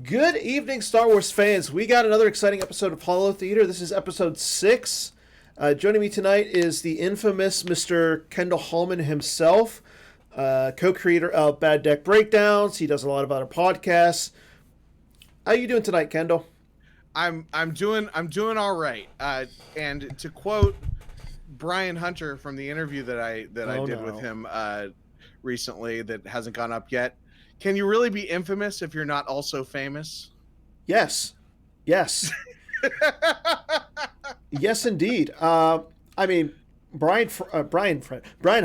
Good evening, Star Wars fans. We got another exciting episode of Holotheatre. This is episode 6. Joining me tonight is the infamous Mr. Kendall Halman himself, co-creator of Bad Deck Breakdowns. He does a lot of other podcasts. How you doing tonight, Kendall? I'm doing all right. And to quote Brian Hunter from the interview that I did with him recently that hasn't gone up yet. Can you really be infamous if you're not also famous? Yes. Yes, indeed. Brian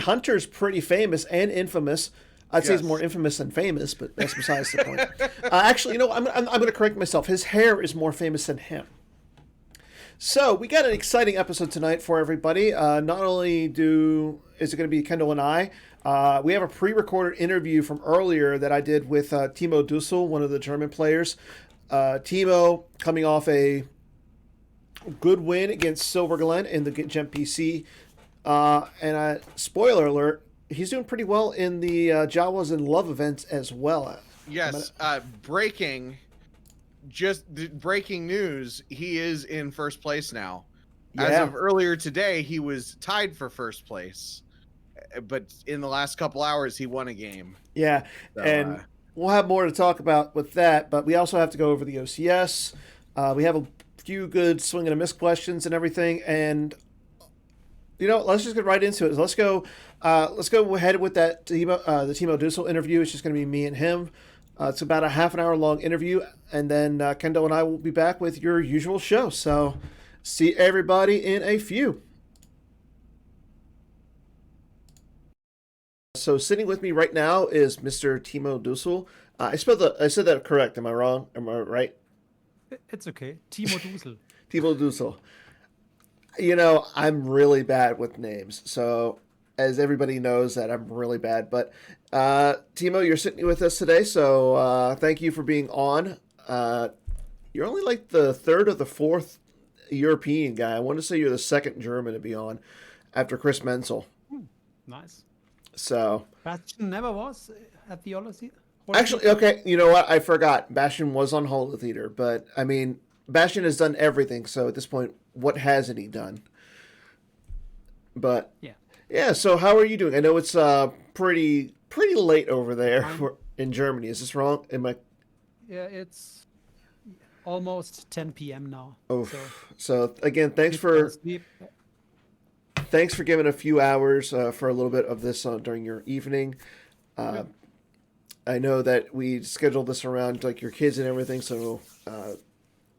Hunter's pretty famous and infamous. I'd say he's more infamous than famous, but that's besides the point. Actually, I'm going to correct myself. His hair is more famous than him. So we got an exciting episode tonight for everybody. Not only is it going to be Kendall and I, we have a pre-recorded interview from earlier that I did with Timo Dusel, one of the German players. Timo coming off a good win against Silver Glen in the Gem PC. And spoiler alert, he's doing pretty well in the Jawas in Love events as well. Yes, breaking news, he is in first place now. Yeah. As of earlier today, he was tied for first place. But in the last couple hours, he won a game. Yeah, so, and we'll have more to talk about with that. But we also have to go over the OCS. We have a few good swing and a miss questions and everything. And let's just get right into it. Let's go ahead with that the Timo Dusel interview. It's just going to be me and him. It's about a half an hour long interview, and then Kendall and I will be back with your usual show. So, see everybody in a few. So sitting with me right now is Mr. Timo Dusel. I said that correct. Am I wrong? Am I right? It's okay. Timo Dusel. Timo Dusel. I'm really bad with names. So as everybody knows that I'm really bad. But Timo, you're sitting with us today. So thank you for being on. You're only like the third or the fourth European guy. I want to say you're the second German to be on after Chris Menzel. Nice. So Bastian never was at the Holotheatre? Actually, okay, you know what? I forgot. Bastian was on Holotheatre, but I mean, Bastian has done everything. So at this point, what hasn't he done? But yeah. So how are you doing? I know it's pretty late over there in Germany. Is this wrong? Yeah, it's almost 10 p.m. now. Oh, so again, thanks for giving a few hours for a little bit of this during your evening. I know that we scheduled this around like your kids and everything, so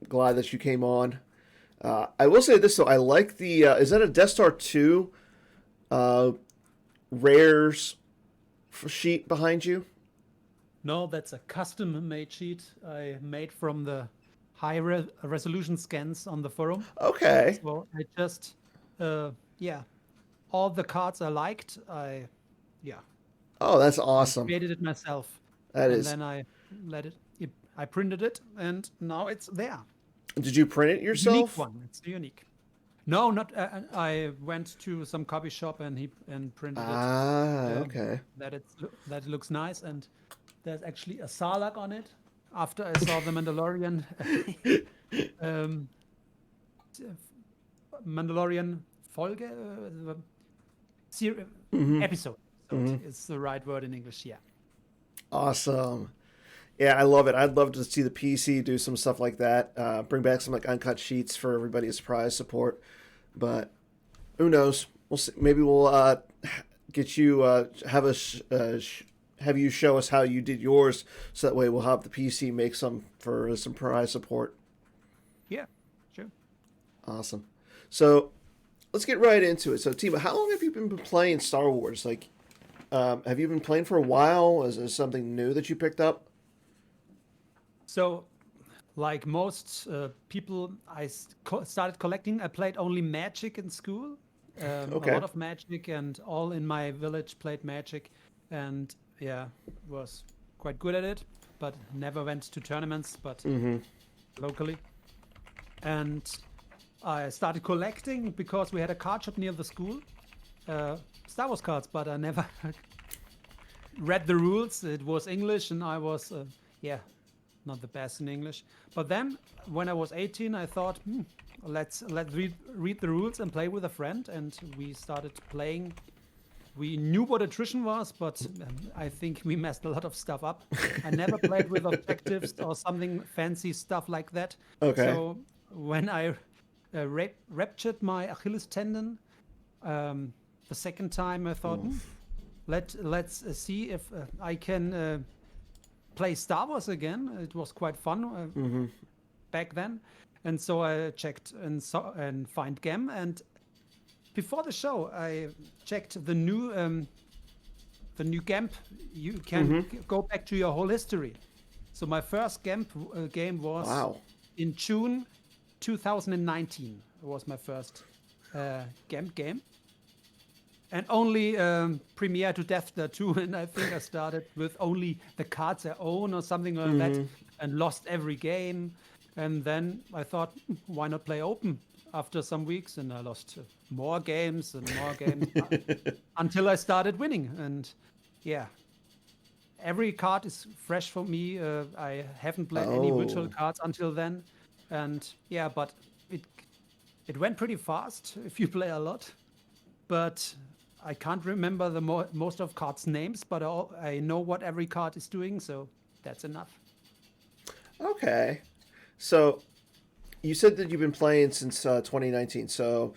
glad that you came on. I will say this though, I like the is that a Death Star 2 rares sheet behind you? No, that's a custom made sheet I made from the high resolution scans on the forum. Okay. So I just all the cards I liked, Oh, that's awesome. I created it myself. And then I I printed it, and now it's there. Did you print it yourself? Unique one. It's unique. No, not. I went to some copy shop and printed it. Okay. That it looks nice, and there's actually a Sarlacc on it. After I saw the Mandalorian, Folge, episode. It's the right word in English. Yeah. Awesome. Yeah, I love it. I'd love to see the PC do some stuff like that. Bring back some like uncut sheets for everybody's prize support. But who knows? We'll see. Maybe we'll get you have you show us how you did yours, so that way we'll have the PC make some for some prize support. Yeah, sure. Awesome. So let's get right into it. So Timo, how long have you been playing Star Wars? Like, have you been playing for a while? Is this something new that you picked up? So, like most people, I started collecting. I played only Magic in school. A lot of Magic, and all in my village played Magic. And was quite good at it, but never went to tournaments, but locally. And I started collecting because we had a card shop near the school, Star Wars cards, but I never read the rules. It was English, and I was not the best in English. But then, when I was 18, I thought, let's read the rules and play with a friend, and we started playing. We knew what attrition was, but I think we messed a lot of stuff up. I never played with objectives or something fancy stuff like that. Okay. So when I ruptured my Achilles tendon the second time, I thought, let's see if I can play Star Wars again. It was quite fun back then, and so I checked and find Gem. And before the show, I checked the new GAMP. You can go back to your whole history. So my first GAMP game was in June 2019. It was my first GAMP game. And only Premiere to Death Star 2, and I think I started with only the cards I own or something like that, and lost every game. And then I thought, why not play open after some weeks? And I lost more games and more games until I started winning. And yeah, every card is fresh for me. I haven't played any virtual cards until then. And yeah, but it went pretty fast if you play a lot. But I can't remember the most of cards' names, but I know what every card is doing, so that's enough. Okay. So you said that you've been playing since 2019. So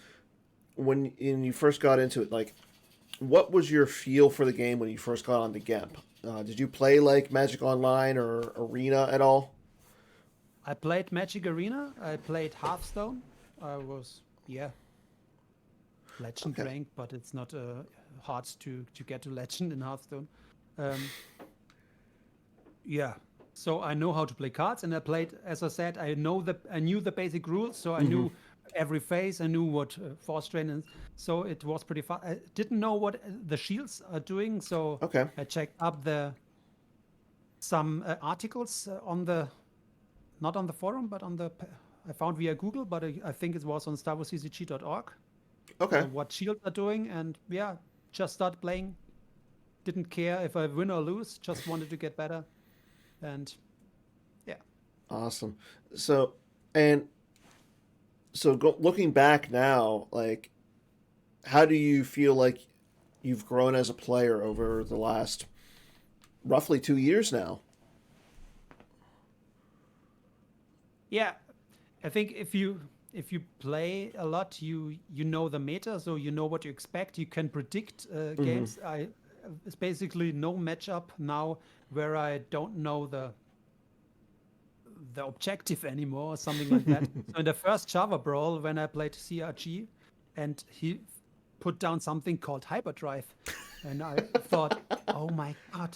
when you first got into it, like, what was your feel for the game when you first got on the GAMP? Did you play like Magic Online or Arena at all? I played Magic Arena. I played Hearthstone. I was, Legend rank, but it's not hard to get to Legend in Hearthstone. So I know how to play cards, and I played, as I said, I knew the basic rules, so I knew every phase. I knew what force drain, and so it was pretty fun. I didn't know what the shields are doing, so I checked up some articles not on the forum, but I found via Google, but I think it was on StarWarsCCG.org. Okay. What shields are doing, and just started playing. Didn't care if I win or lose, just wanted to get better. And awesome. So looking back now, like, how do you feel like you've grown as a player over the last roughly 2 years now? Yeah, I think if you play a lot, you know the meta, so you know what to expect. You can predict games. It's basically no matchup now where I don't know the objective anymore or something like that. So in the first Java Brawl, when I played CRG, and he put down something called Hyperdrive, and I thought, oh my god,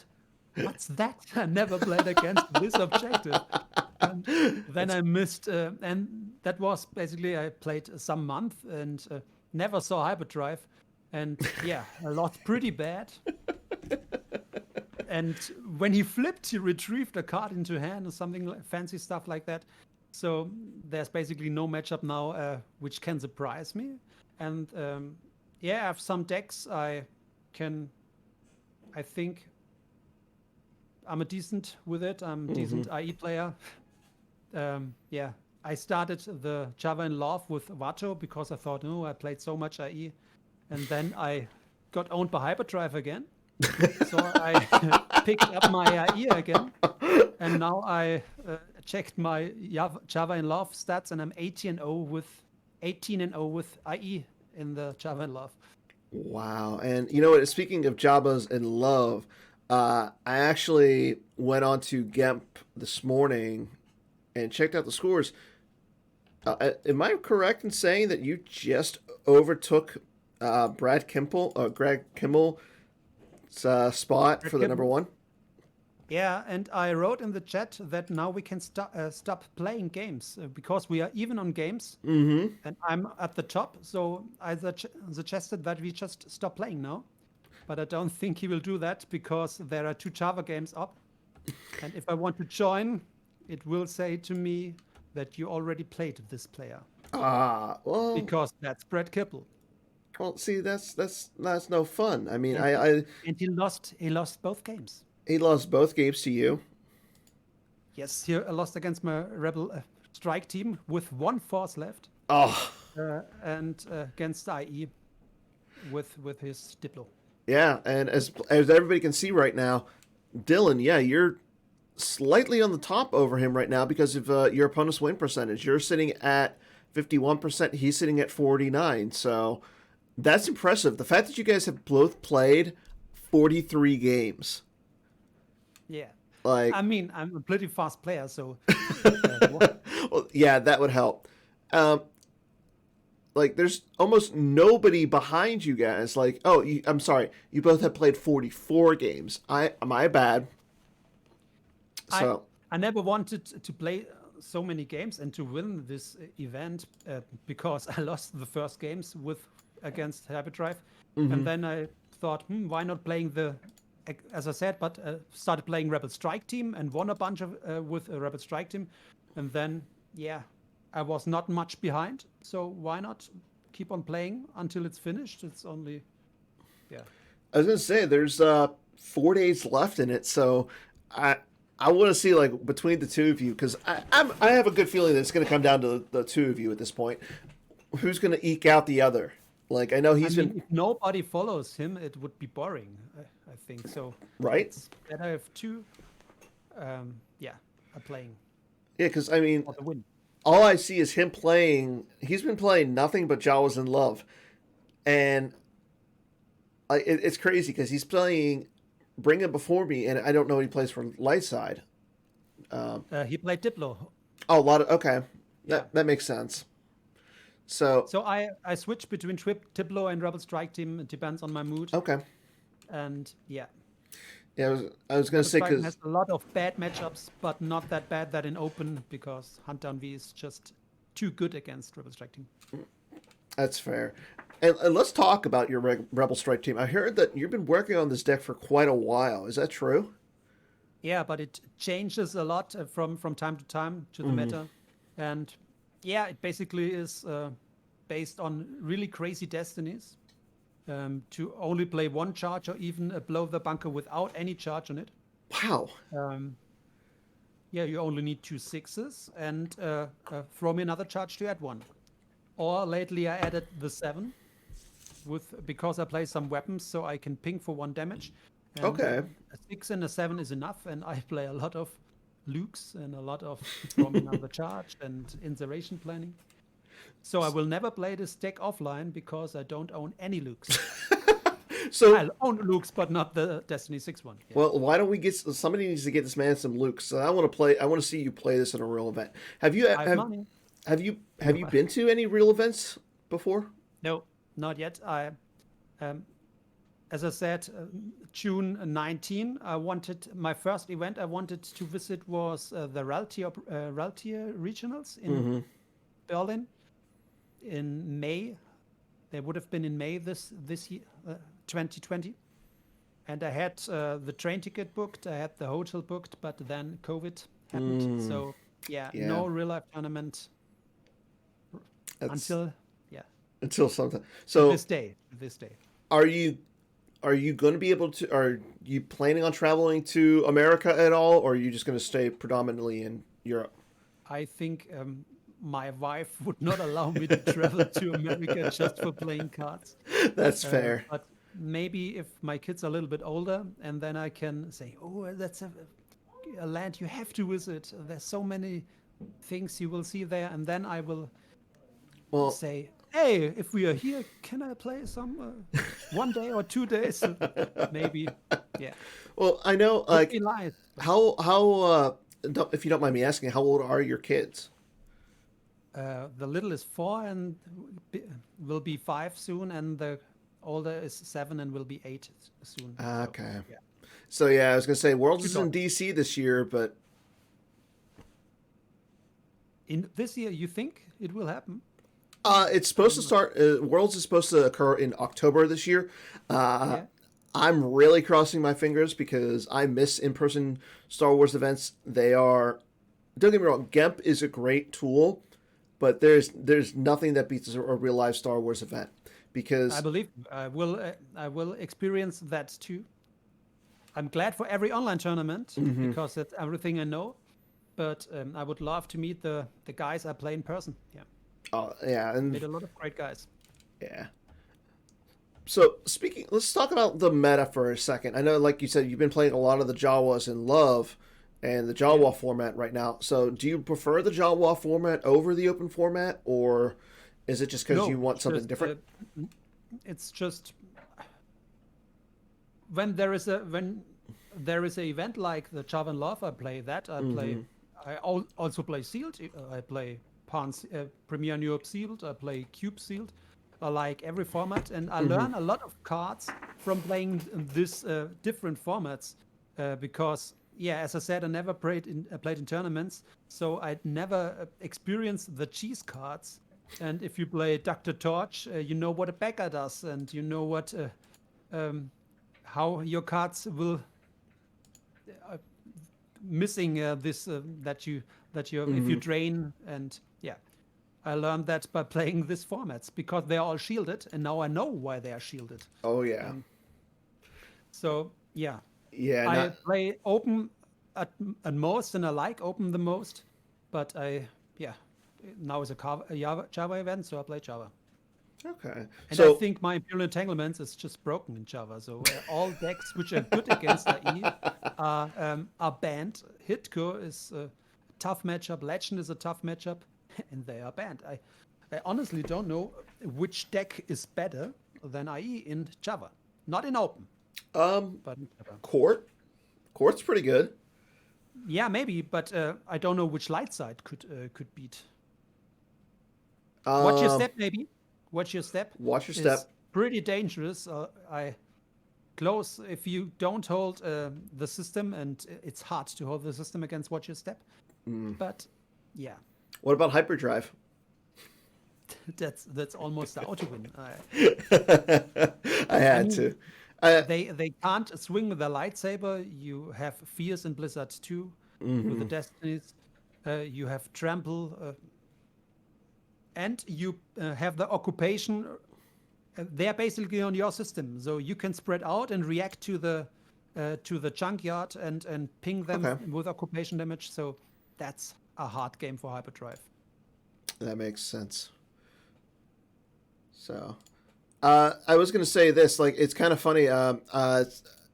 what's that? I never played against this objective. And then I missed, and that was basically, I played some month and never saw Hyperdrive, and I lost pretty bad. And when he flipped, he retrieved a card into hand or something fancy stuff like that. So there's basically no matchup now which can surprise me. And I have some decks I think I'm decent with it. I'm a decent IE player. I started the Java in Love with Vato because I thought, I played so much IE. And then I got owned by Hyperdrive again. So I picked up my IE again. And now I checked my Java in Love stats, and I'm 18-0 with IE in the Java in Love. Wow. And you know what? Speaking of Java's in Love, I actually went on to GAMP this morning and checked out the scores. Am I correct in saying that you just overtook Greg Kimmel's spot for the number one? Yeah, and I wrote in the chat that now we can stop playing games because we are even on games, and I'm at the top. So I suggested that we just stop playing now, but I don't think he will do that because there are 2 Java games up, and if I want to join, it will say to me that you already played this player. Well, because that's Brett Kipple. Well, see, that's no fun. I mean, and he lost both games. He lost both games to you. Yes, here I lost against my Rebel strike team with 1 force left. Oh. And against IE with his Diplo. Yeah, and as everybody can see right now, Dillen, yeah, you're slightly on the top over him right now because of your opponent's win percentage. You're sitting at 51%. He's sitting at 49%. So that's impressive. The fact that you guys have both played 43 games. Yeah. Like, I mean, I'm a pretty fast player, so. Well, yeah, that would help. Like, there's almost nobody behind you guys. Like, I'm sorry, you both have played 44 games. My bad. So I never wanted to play so many games and to win this event because I lost the first games against Hyperdrive, and then I thought, why not playing as I said, but started playing Rebel Strike Team and won a bunch with a Rebel Strike Team, and then I was not much behind, so why not keep on playing until it's finished? It's only I was gonna say there's 4 days left in it, so I want to see, like, between the two of you, because I have a good feeling that it's going to come down to the two of you at this point. Who's going to eke out the other? Like, I know if nobody follows him, it would be boring. I think so. Right? It's better if two, are playing. Yeah, because I mean, For the win. all I see is him playing. He's been playing nothing but Jawas in Love, and it's crazy because he's playing Bring It Before Me, and I don't know what he plays for Light Side. He played Diplo. Oh, okay. That makes sense. So I switch between Diplo and Rebel Strike Team. It depends on my mood. Okay. And Yeah, I was going to say, because has a lot of bad matchups, but not that bad that in open, because Huntdown V is just too good against Rebel Strike Team. That's fair. And let's talk about your Rebel Strike Team. I heard that you've been working on this deck for quite a while. Is that true? Yeah, but it changes a lot from time to time to the meta. And it basically is based on really crazy destinies. To only play 1 charge or even blow the bunker without any charge on it. Wow. You only need 2 6s and throw me another charge to add 1. Or lately I added the 7 because I play some weapons, so I can ping for 1 damage. And okay. A 6 and a 7 is enough, and I play a lot of Lukes and a lot of throw me another charge and insertion planning. So I will never play this deck offline because I don't own any Lukes. So I own Lukes, but not the Destiny 6 one. Yeah. Well, why don't we somebody needs to get this man some Lukes. So I want to see you play this in a real event. Have you been to any real events before? No, not yet. As I said, June 19, my first event I wanted to visit was the Holotheatre regionals in Berlin. In May, they would have been in May this year, 2020, and I had the train ticket booked, I had the hotel booked, but then COVID happened. So no real life tournament until sometime. So this day. Are you going to be able to? Are you planning on traveling to America at all, or are you just going to stay predominantly in Europe? I think my wife would not allow me to travel to America just for playing cards. That's fair. But maybe if my kids are a little bit older, and then I can say, oh, that's a land you have to visit. There's so many things you will see there. And then I will say, hey, if we are here, can I play some 1 day or 2 days? Maybe, yeah. Well, I know, like, how if you don't mind me asking, how old are your kids? The little is 4 and will be 5 soon, and the older is 7 and will be 8 soon. Okay. So I was gonna say Worlds is in DC this year, but in this year, you think it will happen? It's supposed to start. Worlds is supposed to occur in October this year. I'm really crossing my fingers because I miss in-person Star Wars events. They are. Don't get me wrong. GEMP is a great tool, but there's nothing that beats a real live Star Wars event, because I believe I will experience that too. I'm glad for every online tournament because that's everything I know, but I would love to meet the guys I play in person. Yeah. Oh yeah, and Met a lot of great guys. Yeah. So let's talk about the meta for a second. I know, like you said, you've been playing a lot of the Jawas in Love and the Jawa format right now. So do you prefer the Jawa format over the open format, or is it just because you want something different? It's just when there is an event like the Java in Love, I play that. I also play Sealed. I play Premier New York Sealed. I play Cube Sealed. I like every format, and I learn a lot of cards from playing these different formats because, as I said, I never played in tournaments, so I never experienced the cheese cards. And if you play Dr. Torch, you know what a backer does, and you know what how your cards will missing this that you if you drain, and I learned that by playing these formats because they are all shielded, and now I know why they are shielded. Oh yeah. I play open at most, and I like open the most, but now it's a Java event, so I play Java. Okay. And I think my Imperial Entanglements is just broken in Java, so all decks which are good against IE are banned. Hitco is a tough matchup. Legend is a tough matchup. And they are banned. I honestly don't know which deck is better than IE in Java. Not in open. But in Java. Court's pretty good. Yeah, maybe, but I don't know which light side could beat. Watch your step, maybe. Watch your step. Watch your step. Pretty dangerous. Close if you don't hold the system, and it's hard to hold the system against watch your step. But yeah. What about hyperdrive? That's almost the auto win. I had to. They can't swing with the lightsaber. You have Fierce and Blizzard 2 with the Destinies. You have Trample, and you have the Occupation. They're basically on your system, so you can spread out and react to the junkyard and ping them with Occupation damage. So that's a hard game for hyperdrive. That makes sense. So, I was going to say this, like, it's kind of funny.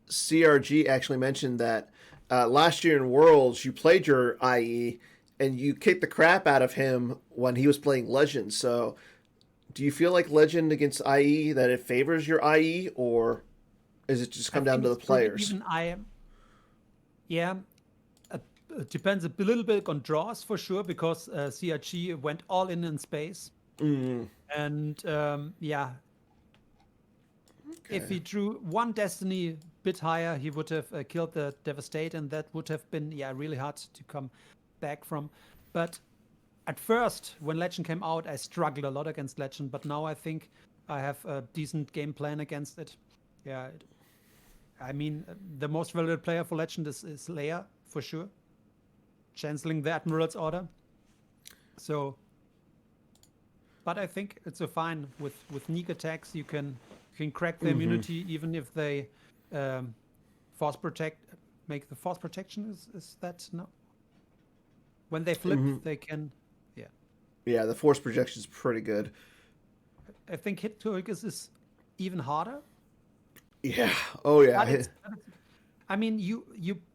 CRG actually mentioned that last year in Worlds, you played your IE and you kicked the crap out of him when he was playing Legend. So, do you feel like Legend against IE, that it favors your IE, or is it just come down to the players? It depends a little bit on draws for sure, because CRG went all in space. And if he drew one Destiny a bit higher, he would have killed the Devastate, and that would have been really hard to come back from. But at first, when Legend came out, I struggled a lot against Legend, but now I think I have a decent game plan against it. Yeah, I mean, the most valuable player for Legend is Leia, for sure. Chanceling the Admiral's Order. So, but I think it's a fine with sneak attacks. You can crack the immunity even if they make the force protection. Is that no? When they flip, they can. Yeah, the force projection is pretty good. I think hit to is even harder. Yeah. Oh yeah. I mean, you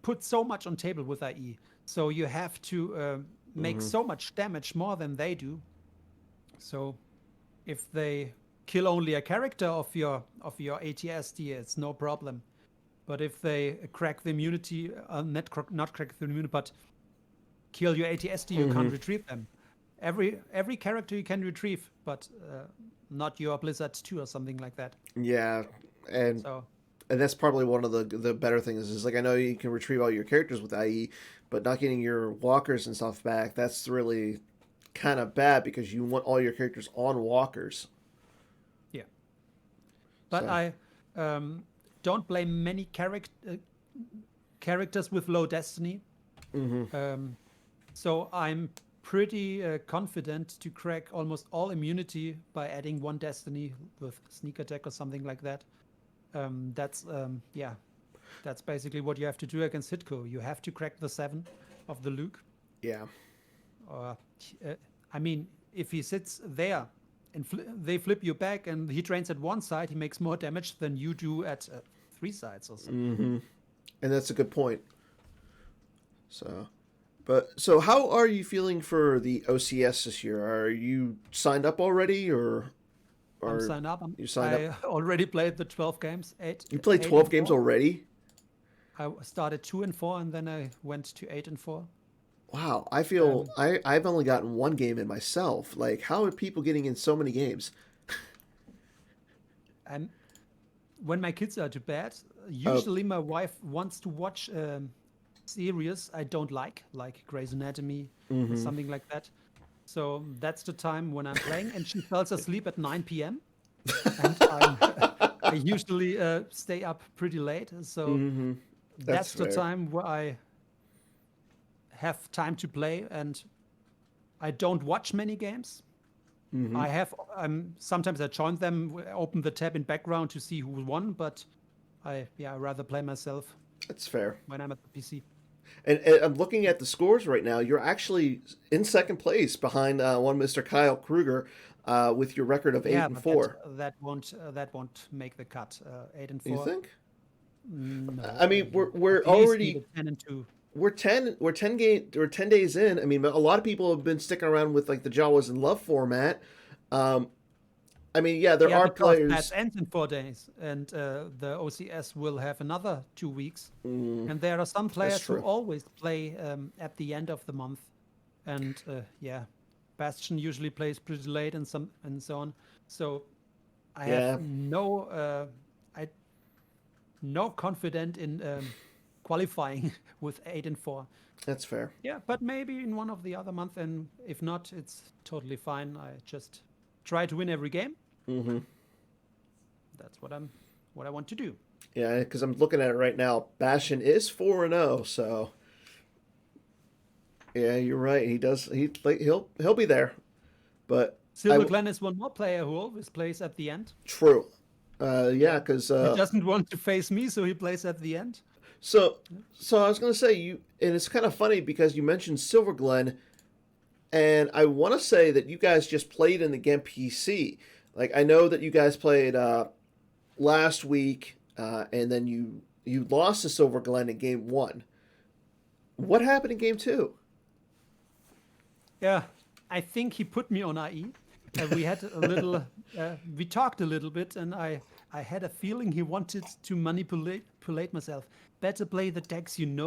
put so much on table with IE. So you have to make so much damage more than they do. So if they kill only a character of your ATSD, it's no problem. But if they crack the immunity, not crack the immunity, but kill your ATSD, you can't retrieve them. Every character you can retrieve, but not your Blizzard 2 or something like that. Yeah, and that's probably one of the better things is like, I know you can retrieve all your characters with IE, but not getting your walkers and stuff back, that's really kind of bad because you want all your characters on walkers. Yeah. But I don't blame many characters with low destiny. So I'm pretty confident to crack almost all immunity by adding one destiny with sneak attack or something like that. That's basically what you have to do against Hitco. You have to crack the 7 of the Luke, Yeah. I mean, if he sits there and they flip you back and he trains at one side, he makes more damage than you do at 3 sides or something. Mm-hmm. And that's a good point. So how are you feeling for the OCS this year? Are you signed up already, or I'm signed up. You signed up? Already played the 12 games. You played 12 games already? I started 2-4, and then I went to 8-4. Wow, I feel I've only gotten 1 game in myself. Like, how are people getting in so many games? And when my kids are to bed, usually my wife wants to watch series I don't like Grey's Anatomy or something like that. So that's the time when I'm playing, and she falls asleep at 9 p.m. and I usually stay up pretty late. So that's the time where I have time to play, and I don't watch many games. I have sometimes I join them, open the tab in background to see who won, but I rather play myself. That's fair. When I'm at the PC. And I'm looking at the scores right now. You're actually in second place behind one Mr. Kyle Kruger with your record of 8-4. That won't make the cut. 8-4. You think? No. I mean, we're already 10-2. We're 10 days in. I mean, a lot of people have been sticking around with like the Jawas in Love format. I mean, there are players. That ends in 4 days, and the OCS will have another 2 weeks. And there are some players who always play at the end of the month, and Bastion usually plays pretty late and so on. So I have no confidence in qualifying with 8-4. That's fair. Yeah, but maybe in one of the other months, and if not, it's totally fine. I just try to win every game. That's what I want to do. Yeah, because I'm looking at it right now. Bastion is 4-0, so yeah, you're right. He'll be there, but Silver Glen is one more player who always plays at the end. True. Because he doesn't want to face me, so he plays at the end. So I was gonna say and it's kind of funny because you mentioned Silver Glen, and I want to say that you guys just played in the Game PC. Like, I know that you guys played last week, and then you lost to Silver Glen in Game 1. What happened in Game 2? Yeah, I think he put me on IE. We had a little, we talked a little bit, and I had a feeling he wanted to manipulate myself. Better play the decks and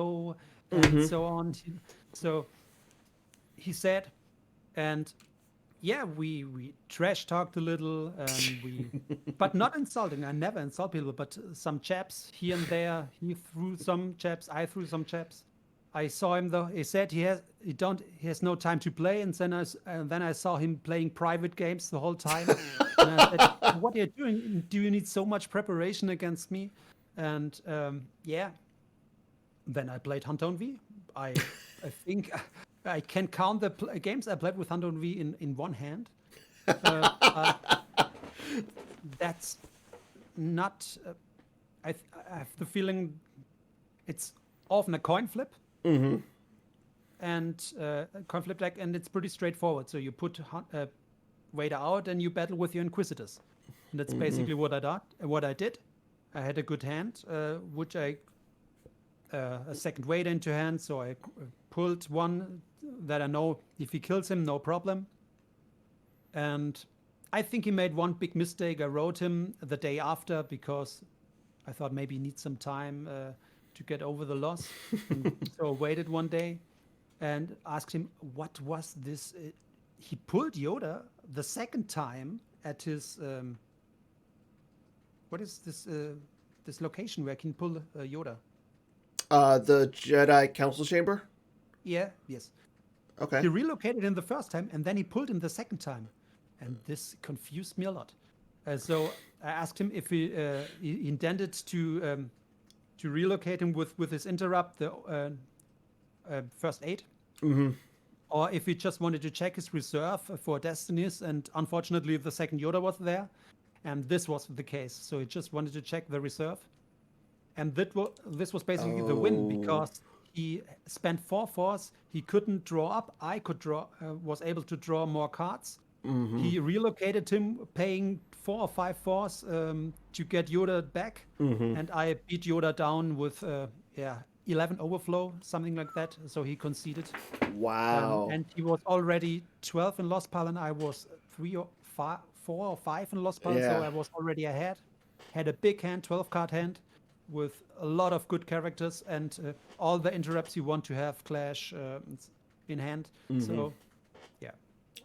so on. So he said, and we trash talked a little, but not insulting. I never insult people, but some jabs here and there. He threw some jabs. I threw some jabs. I saw him though. He said he has no time to play, and then I saw him playing private games the whole time. And I said, "What are you doing? Do you need so much preparation against me?" And then I played Hunter V. I think I can count the games I played with Hunter V in one hand. That's not. I have the feeling it's often a coin flip. And coin flip deck, and it's pretty straightforward. So you put Vader out, and you battle with your Inquisitors. And that's basically what I did. I had a good hand, which a second Vader into hand, so I pulled one that I know if he kills him, no problem. And I think he made one big mistake. I wrote him the day after because I thought maybe he needs some time to get over the loss. So I waited one day and asked him, what was this? He pulled Yoda the second time at his... what is this location where I can pull Yoda? The Jedi Council Chamber? Yeah, yes. Okay. He relocated him the first time, and then he pulled him the second time. And this confused me a lot. So I asked him if he intended to relocate him with his interrupt, the first aid. Or if he just wanted to check his reserve for destinies, and unfortunately the second Yoda was there, and this was the case. So he just wanted to check the reserve. And this was basically the win, because he spent 4 4s. He couldn't draw up. I could draw. Was able to draw more cards. He relocated him, paying 4 or 5 4s to get Yoda back, and I beat Yoda down with 11 overflow, something like that. So he conceded. Wow. And he was already 12 in Lost Pal, and I was 4 or 5 in Lost Pal, so I was already ahead. Had a big hand, 12-card hand, with a lot of good characters and all the interrupts you want to have clash in hand. So, yeah.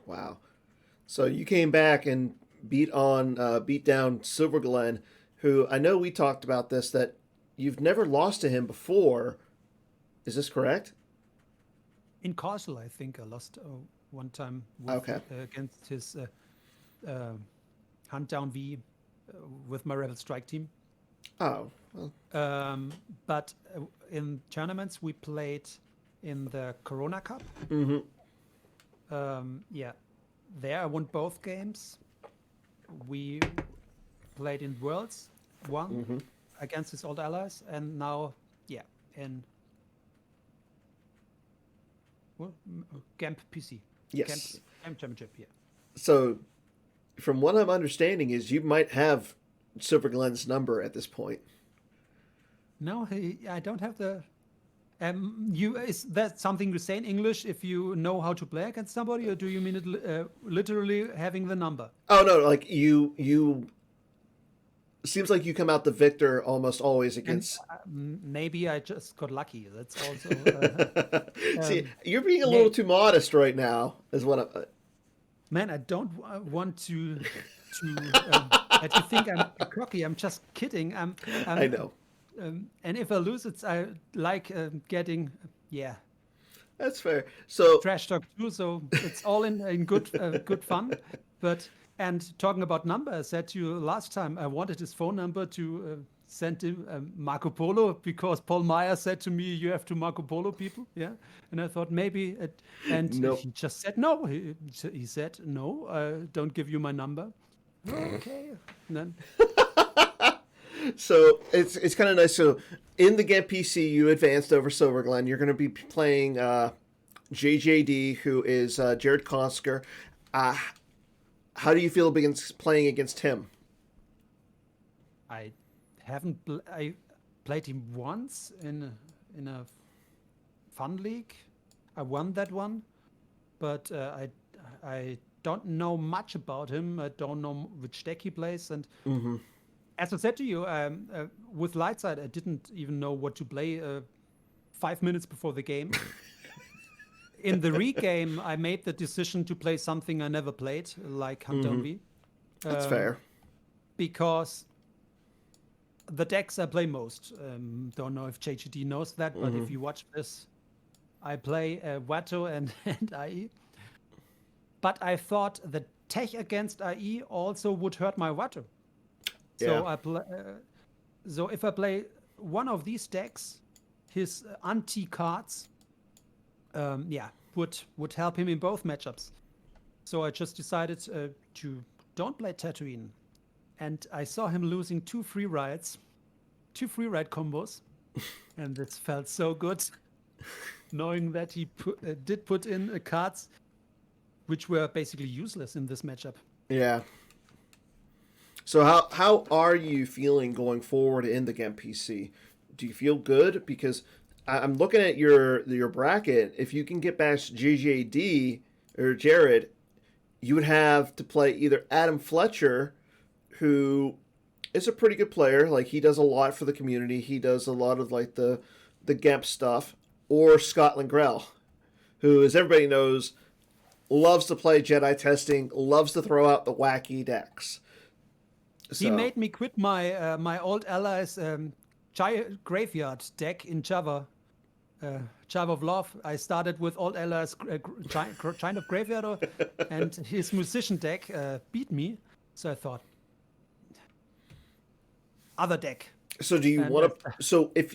Wow. So you came back and beat down Silver Glenn, who I know we talked about this, that you've never lost to him before. Is this correct? In Castle, I think I lost one time against his Hunt Down V with my Rebel Strike team. Oh. Well. But in tournaments, we played in the Corona Cup. There I won both games. We played in Worlds, won against his old allies, and now, in Gamp PC. Yes. Gamp Championship, So, from what I'm understanding is you might have Silver Glenn's number at this point. No, I don't have the... is that something you say in English if you know how to play against somebody, or do you mean it literally having the number? Oh no, like you seems like you come out the victor almost always against. And, maybe I just got lucky. That's also. See, you're being a little too modest right now. Is what I'm. Man, I don't want to that you think I'm cocky. I'm just kidding. I know. And if I lose, I like getting, That's fair. So trash talk too. So it's all in good fun. And talking about number, I said to you last time, I wanted his phone number to send him Marco Polo, because Paul Meyer said to me, you have to Marco Polo people. Yeah. And I thought maybe, Nope. he just said no. He said, no, I don't give you my number. Okay. And then... So it's kind of nice. So in the Gamp PC, you advanced over Silver Glenn. You're going to be playing JJD, who is Jared Kosker. How do you feel playing against him? I haven't. I played him once in a fun league. I won that one, but I don't know much about him. I don't know which deck he plays, and. As I said to you, with Lightside, I didn't even know what to play 5 minutes before the game. In the regame, I made the decision to play something I never played, like Hunt Down V. That's fair. Because the decks I play most, don't know if JGD knows that, but if you watch this, I play Watto and IE. But I thought the tech against IE also would hurt my Watto. So so if I play one of these decks, his anti cards, would help him in both matchups. So I just decided to don't play Tatooine, and I saw him losing 2 free ride combos, and this felt so good, knowing that he did put in cards which were basically useless in this matchup. Yeah. So how are you feeling going forward in the Gamp PC? Do you feel good? Because I'm looking at your bracket. If you can get past JJD or Jared, you would have to play either Adam Fletcher, who is a pretty good player. Like, he does a lot for the community. He does a lot of like the Gamp stuff, or Scotland Grell, who, as everybody knows, loves to play Jedi testing, loves to throw out the wacky decks. So. He made me quit my old allies graveyard deck in Java. Java of Love. I started with old allies Chine of Graveyard, and his musician deck beat me. So I thought, other deck. So do you want to? So if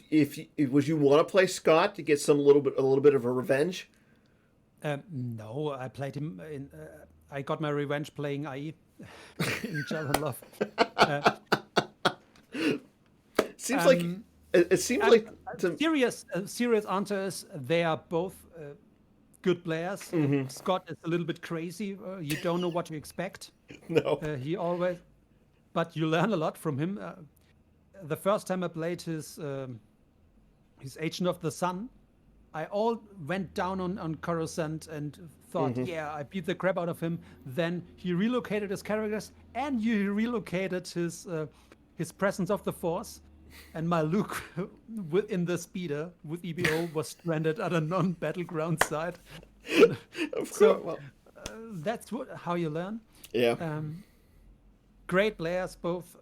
would you want to play Scott to get a little bit of a revenge? No, I played him in. I got my revenge playing IE in Java Love. Seems like it seems like serious answer is they are both good players. Mm-hmm. Scott is a little bit crazy. You don't know what to expect. No. He always, but you learn a lot from him. The first time I played his Agent of the Sun, I all went down on Coruscant and thought, yeah, I beat the crap out of him. Then he relocated his characters, and he relocated his presence of the Force. And my Luke in the speeder with EBO was stranded at a non-battleground site. So that's how you learn. Yeah. Great players, both.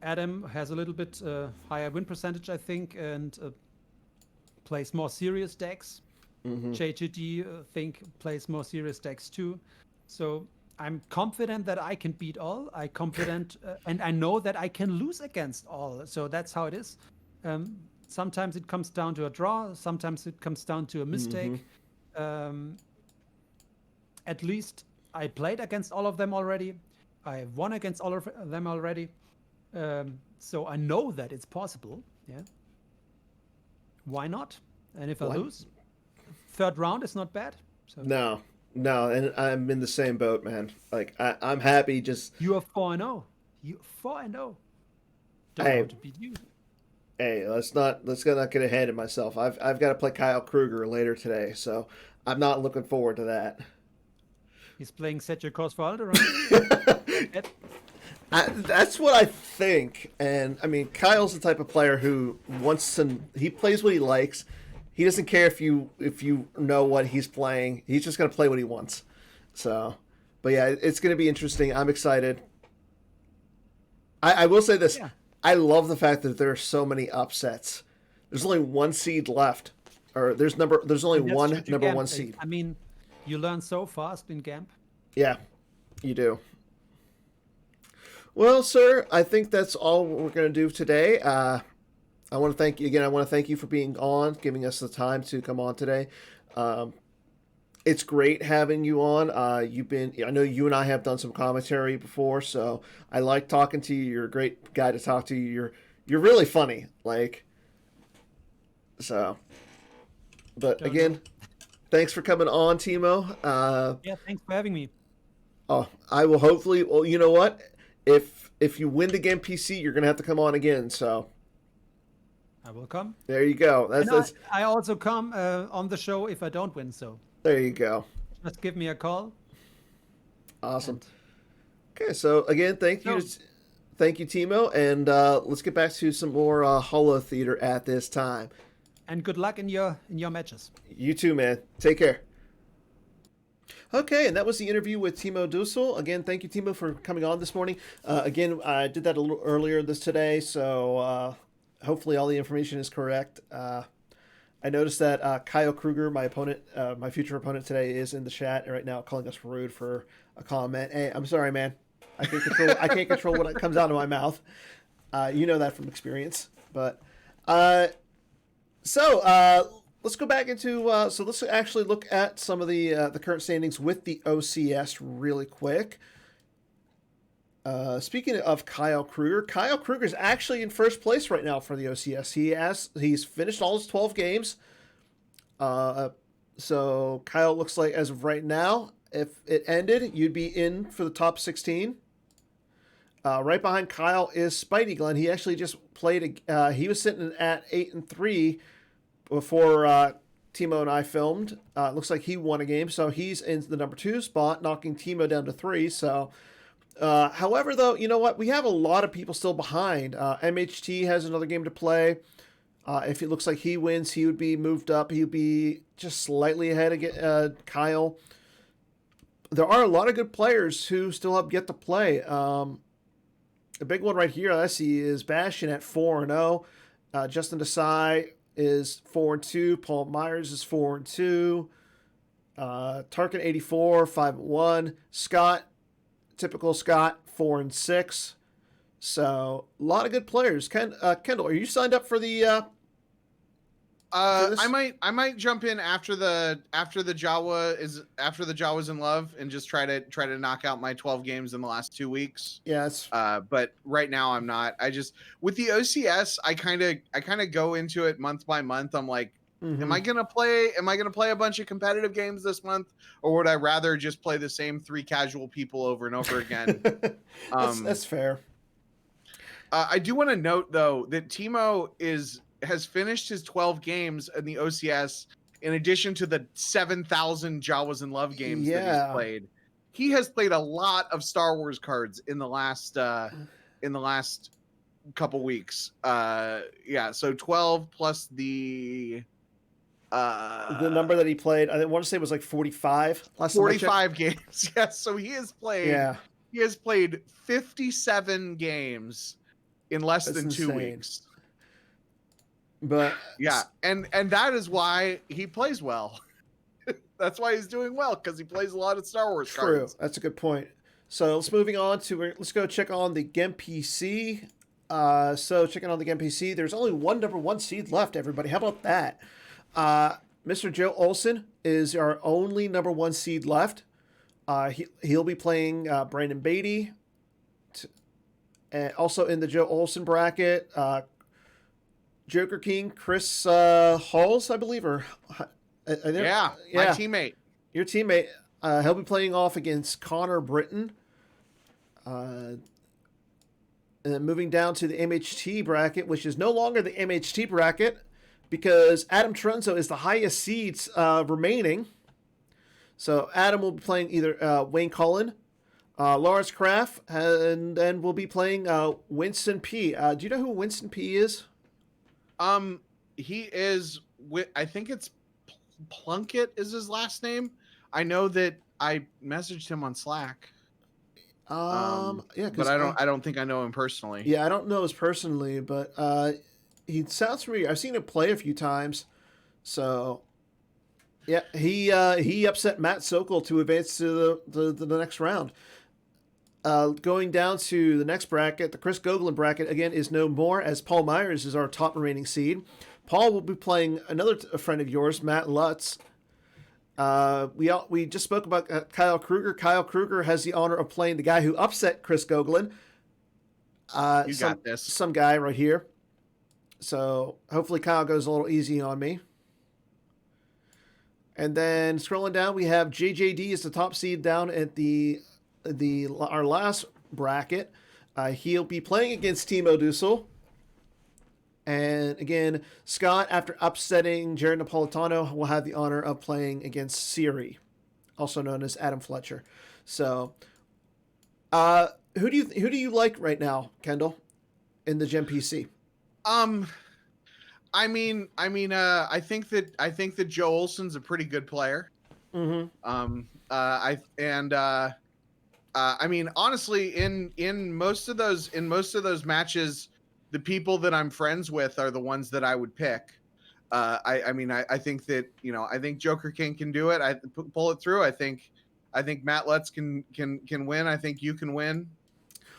Adam has a little bit higher win percentage, I think, and plays more serious decks. JGD, think, plays more serious decks too. So I'm confident that I can beat all. I'm confident, and I know that I can lose against all. So that's how it is. Sometimes it comes down to a draw. Sometimes it comes down to a mistake. At least I played against all of them already. I won against all of them already. So I know that it's possible. Yeah. Why not? And if I lose, third round is not bad. So. No, and I'm in the same boat, man. Like I'm happy. Just you are 4-0. You 4-0. Don't want to beat you. Hey, let's not get ahead of myself. I've got to play Kyle Kruger later today, so I'm not looking forward to that. He's playing Set Your Course for Alderaan. That's what I think, and I mean Kyle's the type of player who he plays what he likes. He doesn't care if you know what he's playing. He's just going to play what he wants. So, but yeah, it's going to be interesting. I'm excited. I will say this. Yeah. I love the fact that there are so many upsets. There's only one seed left. Or there's only one number one seed. I mean, you learn so fast in Gamp. Yeah, you do. Well, sir, I think that's all we're going to do today. I want to thank you again. I want to thank you for being on, giving us the time to come on today. It's great having you on. I know you and I have done some commentary before, so I like talking to you. You're a great guy to talk to. You're really funny. But again, thanks for coming on, Timo. Yeah, thanks for having me. Oh, I will hopefully. Well, you know what? If you win the game PC, you're gonna have to come on again. So. I will come. There you go. I also come on the show if I don't win. So there you go. Just give me a call. Awesome. Okay, so again, thank you, Timo, and let's get back to some more Holotheatre at this time. And good luck in your matches. You too, man. Take care. Okay, and that was the interview with Timo Dusel. Again, thank you, Timo, for coming on this morning. Again, I did that a little earlier today, so. Hopefully all the information is correct. I noticed that Kyle Kruger, my opponent, my future opponent today, is in the chat right now, calling us rude for a comment. Hey, I'm sorry, man. I can't control what comes out of my mouth. You know that from experience. But let's go back into. So let's actually look at some of the current standings with the OCS really quick. Speaking of Kyle Kruger is actually in first place right now for the OCS. He's finished all his 12 games. So Kyle looks like, as of right now, if it ended, you'd be in for the top 16. Right behind Kyle is Spidey Glenn. He actually just played. He was sitting at 8-3 before Timo and I filmed. Looks like he won a game, so he's in the number 2 spot, knocking Timo down to 3. So. However, though, you know what? We have a lot of people still behind. MHT has another game to play. If it looks like he wins, he would be moved up. He would be just slightly ahead of Kyle. There are a lot of good players who still have yet to play. A big one right here I see is Bastion at 4-0. Justin Desai is 4-2. Paul Myers is 4-2. Tarkin 84, 5-1. Scott. Typical Scott, 4-6. So a lot of good players. Kendall, are you signed up for the I might jump in after the Jawa's in love and just try to knock out my 12 games in the last 2 weeks. Yes. But right now I'm not. I just with the OCS I kind of go into it month by month. I'm like, am I gonna play a bunch of competitive games this month, or would I rather just play the same 3 casual people over and over again? That's fair. I do want to note though that Timo has finished his 12 games in the OCS in addition to the 7,000 Jawas in Love games that he's played. He has played a lot of Star Wars cards in the last couple weeks. So 12 plus the number that he played, I want to say it was like 45. 45 games. Yes, so he has played 57 games in less than 2 weeks. But yeah, and that is why he plays well. That's why he's doing well, because he plays a lot of Star Wars cards. True, that's a good point. So let's go check on the Game PC. So checking on the Game PC, there's only one number 1 seed left. Everybody, how about that? Mr. Joe Olsen is our only number 1 seed left. He'll be playing Brandon Beatty. And also in the Joe Olsen bracket, Joker King, Chris Halls, I believe, or my teammate. Your teammate. He'll be playing off against Connor Britton. And then moving down to the MHT bracket, which is no longer the MHT bracket because Adam Trunzo is the highest seeds remaining. So Adam will be playing either Wayne Cullen, Lawrence Kraft, and then we'll be playing Winston P. Do you know who Winston P is? He is. I think it's Plunkett is his last name. I know that I messaged him on Slack. But I don't think I know him personally. Yeah, I don't know him personally, but he sounds familiar. I've seen him play a few times. So yeah, he upset Matt Sokol to advance to the next round. Going down to the next bracket, the Chris Goglin bracket, again, is no more, as Paul Myers is our top remaining seed. Paul will be playing another friend of yours, Matt Lutz. We just spoke about Kyle Kruger. Kyle Kruger has the honor of playing the guy who upset Chris Goglin. You got this. Some guy right here. So hopefully Kyle goes a little easy on me. And then scrolling down, we have JJD as the top seed down at our last bracket. He'll be playing against Timo Dusel. And again, Scott, after upsetting Jared Napolitano, will have the honor of playing against Siri, also known as Adam Fletcher. So, who do you like right now, Kendall, in the Gem PC? I think that Joe Olsen's a pretty good player. Mm-hmm. Honestly, in most of those matches, the people that I'm friends with are the ones that I would pick. I think that, I think Joker King can do it. I pull it through. I think Matt Lutz can win. I think you can win.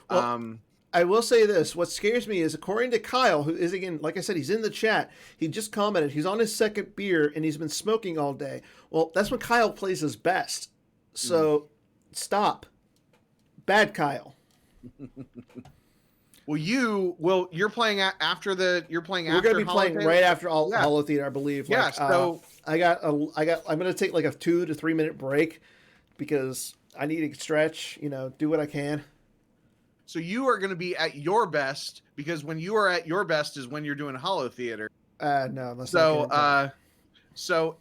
Well, I will say this. What scares me is, according to Kyle, who is, again, like I said, he's in the chat. He just commented. He's on his second beer, and he's been smoking all day. Well, that's when Kyle plays his best. So, Stop. Bad Kyle. You're playing after the. You're playing. We're going to be playing right after Holotheatre, I believe. Yeah. So I'm going to take like a 2 to 3 minute break because I need to stretch. Do what I can. So you are going to be at your best, because when you are at your best is when you're doing Holotheatre. No. Let's not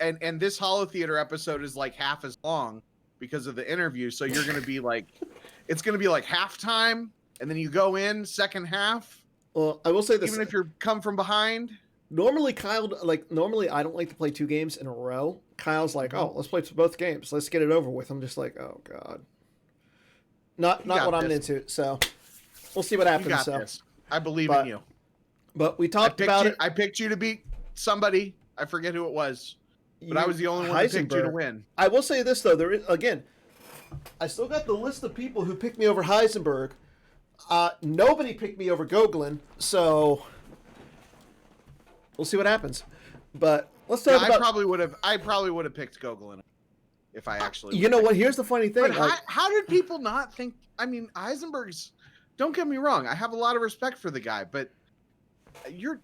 and this Holotheatre episode is like half as long because of the interview. So you're going to be like, it's going to be like halftime, and then you go in second half. Well, I will say this: even if you're come from behind. Normally, normally I don't like to play 2 games in a row. Kyle's like, oh, let's play both games. Let's get it over with. I'm just like, oh god, not what I'm into. So we'll see what happens. You got this. I believe in you. But we talked about it. I picked you to beat somebody. I forget who it was, but I was the only one that picked you to win. I will say this though: I still got the list of people who picked me over Heisenberg. Nobody picked me over Goglin, so we'll see what happens. But let's talk about. I probably would have picked Gogolin if I actually. You know what? Here's the funny thing. But how did people not think? I mean, Heisenberg's. Don't get me wrong. I have a lot of respect for the guy, but you're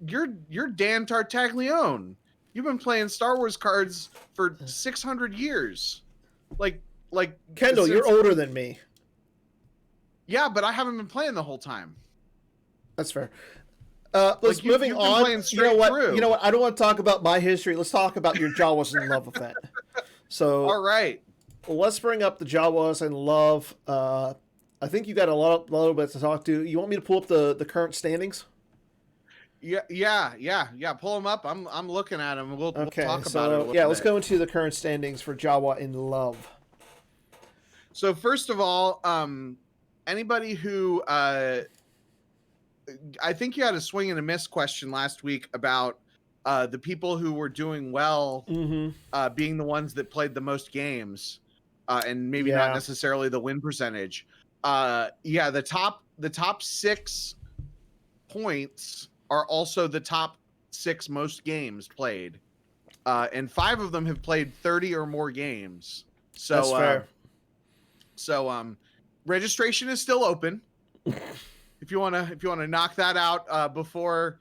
Dan Tartaglione. You've been playing Star Wars cards for 600 years. Like Kendall, you're older than me. Yeah, but I haven't been playing the whole time. That's fair. Let's moving on. You know what? I don't want to talk about my history. Let's talk about your Jawas in Love event. So, all right, let's bring up the Jawas in Love. I think you got a little bit to talk to. You want me to pull up the current standings? Yeah. Pull them up. I'm looking at them. We'll talk about it. A little bit. Let's go into the current standings for Jawa in Love. So first of all, anybody who I think you had a swing and a miss question last week about the people who were doing well being the ones that played the most games and maybe not necessarily the win percentage. The top 6 points are also the top 6 most games played, and 5 of them have played 30 or more games. So that's fair. So registration is still open. If you wanna knock that out before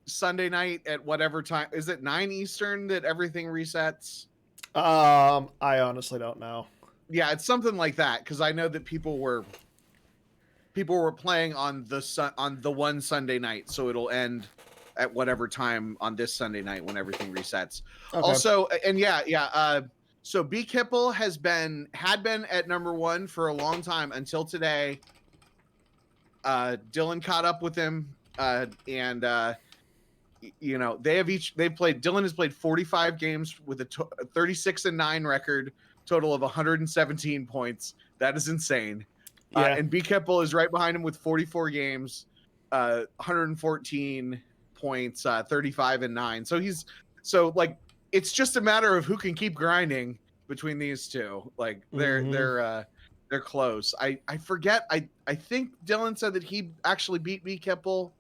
Sunday night at whatever time, is it 9 Eastern that everything resets? I honestly don't know. Yeah, it's something like that, because I know that people were playing on the one Sunday night, so it'll end at whatever time on this Sunday night when everything resets. Okay. Also, and so B Kipple had been at number 1 for a long time until today. Dillen caught up with him, and Dillen has played 45 games with a 36-9 record, total of 117 points. That is insane. And B Kipple is right behind him with 44 games, 114 points, 35-9. So it's just a matter of who can keep grinding between these two. Like they're close. I forget. I think Dillen said that he actually beat B Kipple.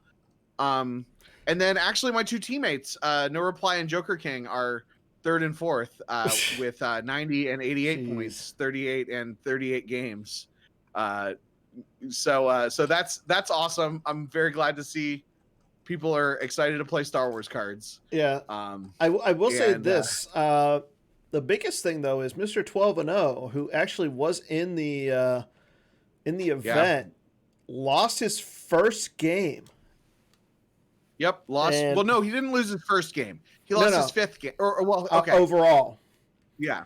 And then actually my 2 teammates, No Reply and Joker King, are 3rd and 4th with 90 and 88 points, 38 and 38 games. So that's awesome. I'm very glad to see people are excited to play Star Wars cards. Yeah. I will say this. The biggest thing though is Mr. 12-0, who actually was in the event, lost his first game. Yep, lost. Well, no, he didn't lose his first game. He lost his 5th game. Overall. Yeah.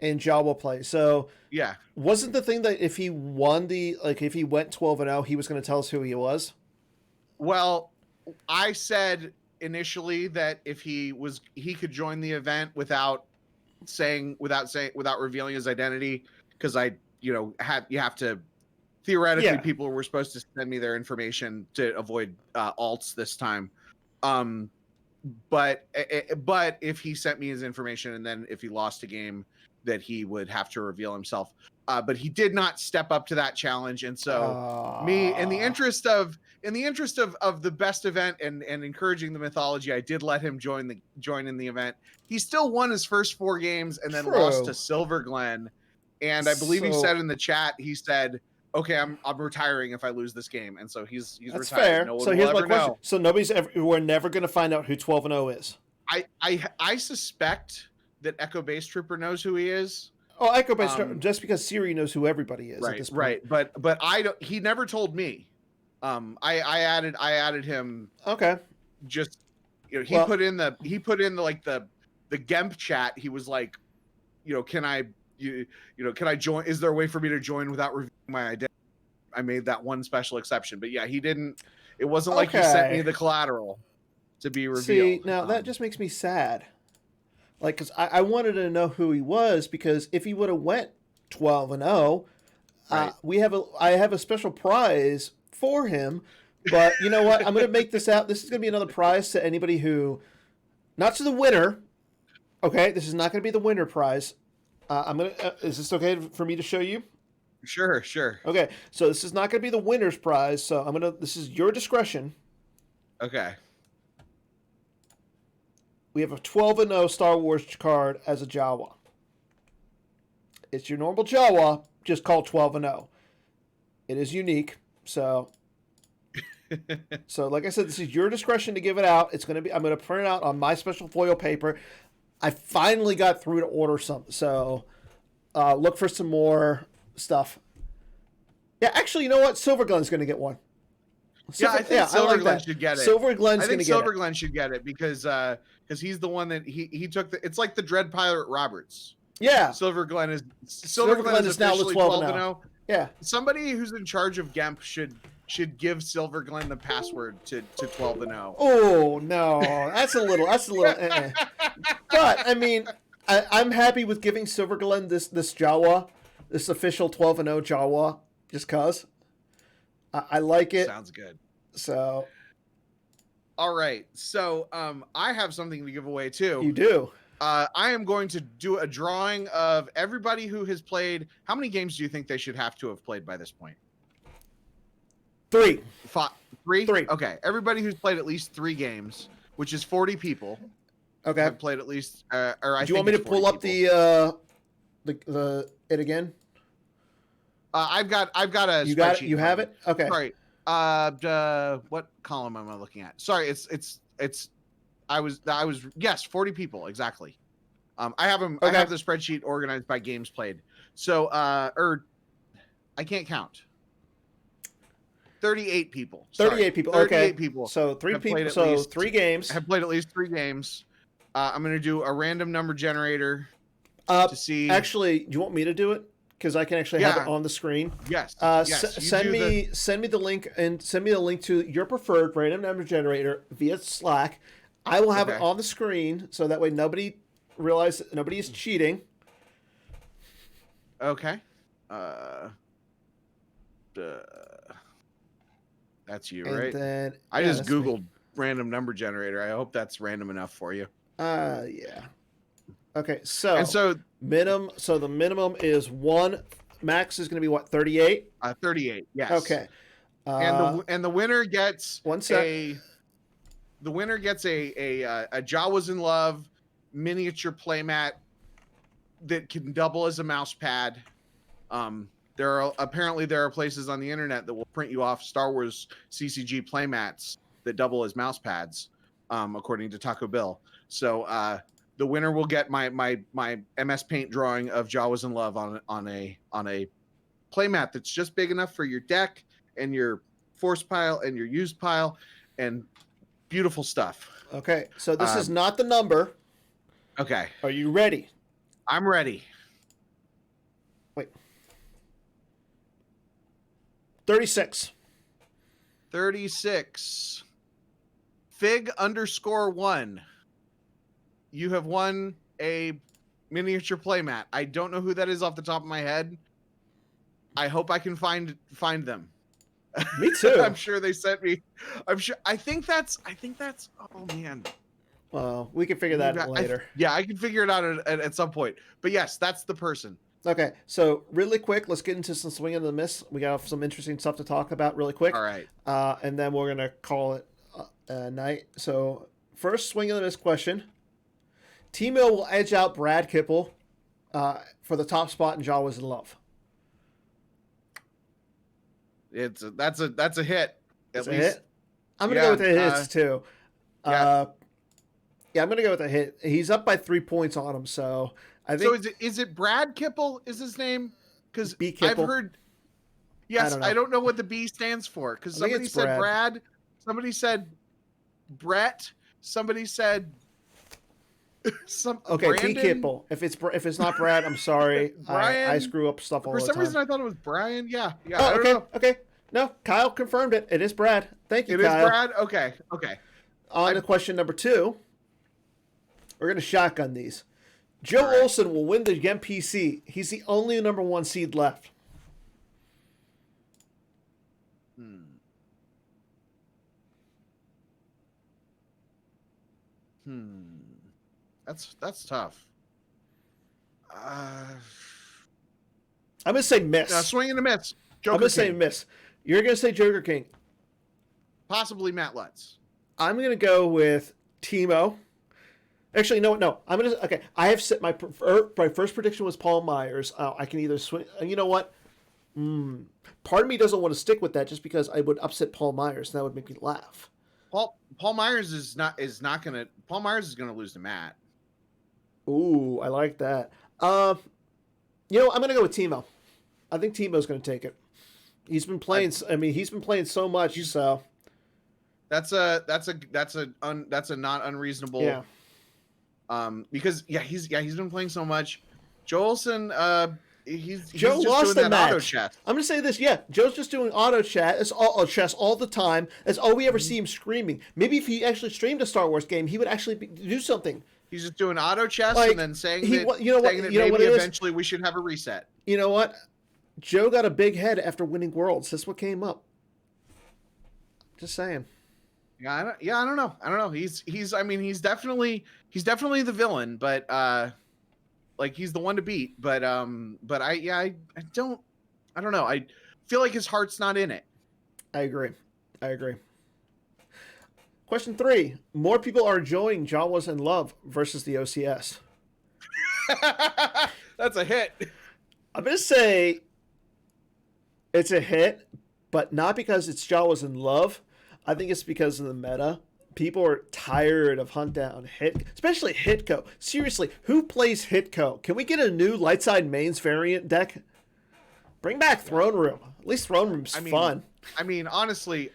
In Jawa play. So yeah. Wasn't the thing that if he won if he went 12-0, he was going to tell us who he was? Well, I said initially that if he could join the event without revealing his identity, because you have to theoretically people were supposed to send me their information to avoid alts this time. But if he sent me his information and then if he lost a game, that he would have to reveal himself. But he did not step up to that challenge, and so me, in the interest of the best event and encouraging the mythology, I did let him join in the event. He still won his first 4 games and then lost to Silver Glen, and I believe he said in the chat, he said, "Okay, I'm retiring if I lose this game," and so he's that's retired. Fair. No one so will here's ever my question: know. So we're never going to find out who 12-0 is. I suspect that Echo Base Trooper knows who he is. Oh, Echo Base Trooper, just because Siri knows who everybody is at this point. Right. But I don't. He never told me. I added him. Okay. Just he put in the Gemp chat. He was like, can I join? Is there a way for me to join without revealing my identity? I made that one special exception, but yeah, he didn't. It wasn't like he sent me the collateral to be revealed. See, now that just makes me sad. Like, because I wanted to know who he was, because if he would have went 12-0, I have a special prize for him. But you know what? I'm going to make this out. This is going to be another prize to anybody who, not to the winner. Okay, this is not going to be the winner prize. Is this okay for me to show you? Sure. Okay, so this is not going to be the winner's prize. So this is your discretion. Okay. we have a 12-0 Star Wars card as a Jawa. It's your normal Jawa, just called 12-0. It is unique, so like I said, this is your discretion to give it out. It's going to be. I'm going to print it out on my special foil paper. I finally got through to order some, so look for some more stuff. Yeah, actually, you know what? Silver Glen's going to get one. I think Silver Glen should get it. Silver Glen's going to get it. Silver Glen should get it because he's the one that he took the. It's like the Dread Pirate Roberts. Yeah, Silver Glen is now the 12-0. Yeah, somebody who's in charge of GEMP should give Silver Glen the password to 12-0. Oh no, that's a little. But I mean, I'm happy with giving Silver Glen this Jawa, this official 12-0 Jawa, just cause. I like it. Sounds good. So, all right. So, I have something to give away too. You do. I am going to do a drawing of everybody who has played. How many games do you think they should have to have played by this point? 3. 3? 3. Okay. Everybody who's played at least 3 games, which is 40 people. Okay. Have played at least. Do you want me to pull up the it again? I've got a. You got it. You have it. Okay. Sorry. What column am I looking at? Sorry. It's. I was yes, 40 people exactly. I have them. Okay. I have the spreadsheet organized by games played. So I can't count. 38 people. 38 people. 38 people. So 3 people. So 3 games. Have played at least 3 games. I'm going to do a random number generator to see. Actually, do you want me to do it? Because I can actually have it on the screen. Yes. Send me the link and send me the link to your preferred random number generator via Slack. I will have it on the screen so that way nobody realizes nobody is cheating. Okay. That's you, and right? Then, I just Googled random number generator. I hope that's random enough for you. Yeah. Okay, so the minimum is 1. Max is going to be what, 38? 38. Yes. Okay. And the winner gets a Jawas in Love miniature playmat that can double as a mouse pad. There are places on the internet that will print you off Star Wars CCG playmats that double as mouse pads, according to Taco Bill. So the winner will get my MS Paint drawing of Jawas in Love on a playmat that's just big enough for your deck and your force pile and your used pile, and beautiful stuff. Okay, so this is not the number. Okay. Are you ready? I'm ready. Wait. 36. 36. Fig_1. You have won a miniature playmat. I don't know who that is off the top of my head. I hope I can find them. Me too. I'm sure they sent me. I think that's. Oh man. Well, we can figure that out later. I can figure it out at some point. But yes, that's the person. Okay, so really quick, let's get into some swing and the miss. We got some interesting stuff to talk about really quick. All right. And then we're gonna call it a night. So first swing and the miss question. Timo will edge out Brad Kipple for the top spot in Jawas in Love. That's a hit. At least. A hit? I'm gonna go with the hits too. Yeah, I'm gonna go with the hit. He's up by 3 points on him, so I think. So is it Brad Kipple? Is his name? Because I've heard. Yes, I don't know what the B stands for. Because somebody said Brad. Somebody said Brett. Somebody said. Okay, Brandon? B Kipple. If it's not Brad, I'm sorry. I screw up stuff all the time. For some reason, I thought it was Brian. Yeah. Oh, okay. Okay. No, Kyle confirmed it. It is Brad. Thank you, Kyle. It is Brad. Okay. On to question number 2. We're gonna shotgun these. Joe Olsen will win the MPC. He's the only number 1 seed left. That's tough. I'm gonna say miss. Swing and a miss. I'm gonna say miss. You're gonna say Joker King. Possibly Matt Lutz. I'm gonna go with Timo. Actually, no. Okay. I have set my first prediction was Paul Myers. I can either swing. You know what? Part of me doesn't want to stick with that just because I would upset Paul Myers, and that would make me laugh. Paul Myers is not gonna. Paul Myers is gonna lose to Matt. Ooh, I like that. I'm gonna go with Timo. I think Timo's gonna take it. He's been playing. He's been playing so much. So that's a not unreasonable. Yeah. Because he's been playing so much. Joelson, Joe just lost doing the that match. auto chat. I'm gonna say this. Yeah, Joe's just doing auto chat. It's all chess all the time. That's all we ever see him screaming. Maybe if he actually streamed a Star Wars game, he would actually do something. He's just doing auto chess Like, and then saying that maybe eventually we should have a reset. You know what? Joe got a big head after winning Worlds. That's what came up. Just saying. I don't know. He's definitely the villain, but like he's the one to beat. But I don't know. I feel like his heart's not in it. I agree. Question 3. More people are enjoying Jawas in Love versus the OCS. That's a hit. I'm going to say it's a hit, but not because it's Jawas in Love. I think it's because of the meta. People are tired of Hunt Down, especially Hitco. Seriously, who plays Hitco? Can we get a new Light Side Mains variant deck? Bring back Throne Room. At least Throne Room's fun. Honestly,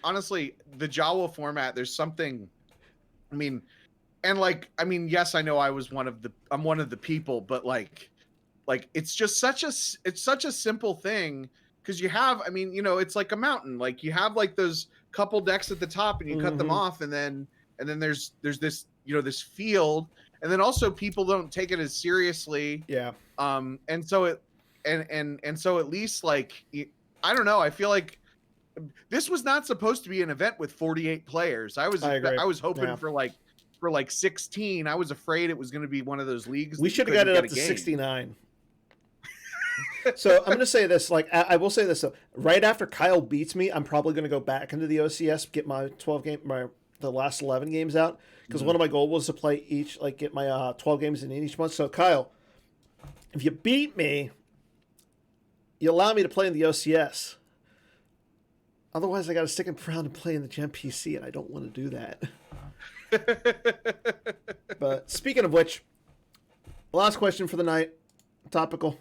the Jawa format, there's something. Yes, I know I'm one of the people, but like it's just such a simple thing because you have, it's like a mountain. Like you have like those couple decks at the top and you cut them off, and then there's this this field, and then also people don't take it as seriously. Yeah. And so at least like I don't know. I feel like this was not supposed to be an event with 48 players. I was hoping for like 16. I was afraid it was going to be one of those leagues. We should have got it up to 69. So I'm going to say this. Like I will say this though. Right after Kyle beats me, I'm probably going to go back into the OCS, get my the last 11 games out because one of my goals was to play each, like get my 12 games in each month. So Kyle, if you beat me, you allow me to play in the OCS. Otherwise, I got to stick around and play in the Gem PC, and I don't want to do that. But speaking of which, last question for the night, topical.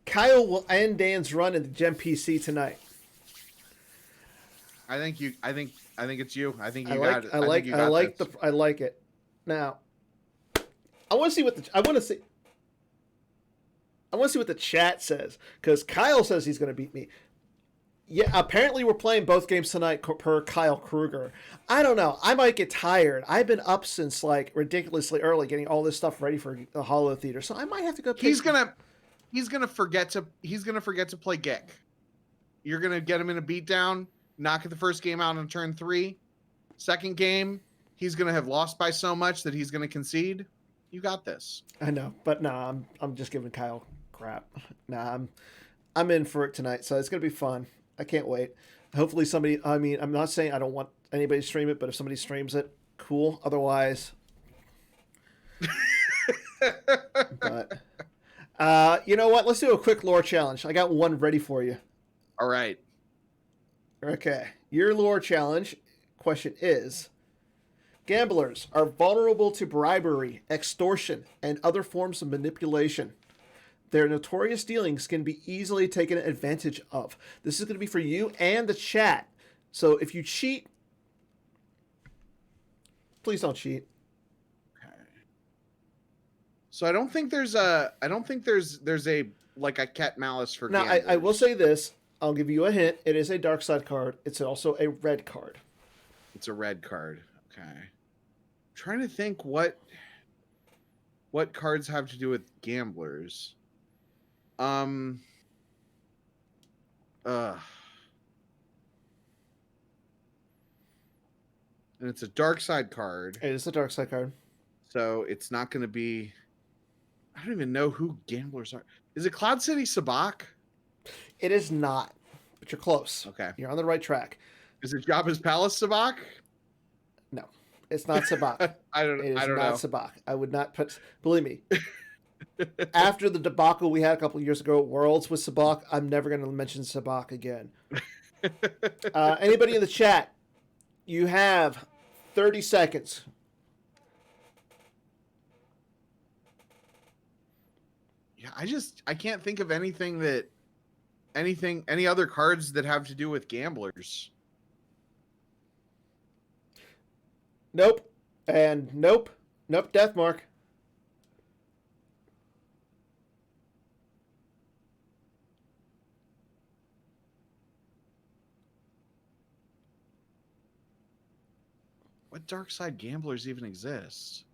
Kyle will end Dan's run in the Gem PC tonight. I think it's you. I think you got it. I like it. Now, I want to see what the chat says because Kyle says he's going to beat me. Yeah, apparently we're playing both games tonight per Kyle Kruger. I don't know. I might get tired. I've been up since like ridiculously early getting all this stuff ready for the Holotheatre, so I might have to go. He's gonna forget to play Geck. You're gonna get him in a beatdown, knock the first game out on turn 3. Second game, he's gonna have lost by so much that he's gonna concede. You got this. I know, but nah, I'm just giving Kyle crap. Nah, I'm in for it tonight, so it's gonna be fun. I can't wait. Hopefully somebody, I'm not saying I don't want anybody to stream it, but if somebody streams it, cool. Otherwise, but you know what? Let's do a quick lore challenge. I got one ready for you. All right. Okay. Your lore challenge question is: gamblers are vulnerable to bribery, extortion, and other forms of manipulation. Their notorious dealings can be easily taken advantage of. This is going to be for you and the chat. So if you cheat, please don't cheat. Okay. So I don't think there's a like a cat malice for now. I will say this. I'll give you a hint. It is a dark side card. It's also a red card. It's a red card. Okay. I'm trying to think what cards have to do with gamblers. And it's a dark side card. It is a dark side card. So it's not going to be. I don't even know who gamblers are. Is it Cloud City Sabak? It is not, but you're close. Okay. You're on the right track. Is it Jabba's Palace Sabak? No. It's not sabacc. I don't It is I don't not know. sabacc. I would not put. Believe me. After the debacle we had a couple of years ago at Worlds with sabacc, I'm never going to mention sabacc again. Anybody in the chat? You have 30 seconds. Yeah, I can't think of any other cards that have to do with gamblers. Nope. And nope. Nope, Deathmark. What dark side gamblers even exist?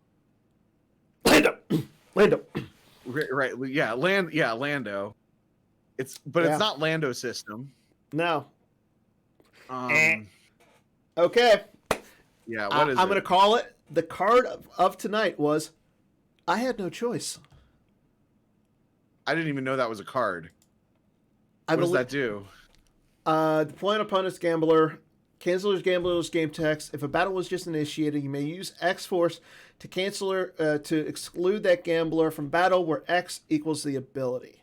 Lando. Lando. Right. Yeah. Lando. It's not Lando system. No. Um. Okay. Yeah. What is I'm it? going to call it. The card of tonight was I Had No Choice. I didn't even know that was a card. What does that do? Deploy an opponent's gambler. Cancel his gambler's game text. If a battle was just initiated, you may use X-Force to to exclude that gambler from battle where X equals the ability.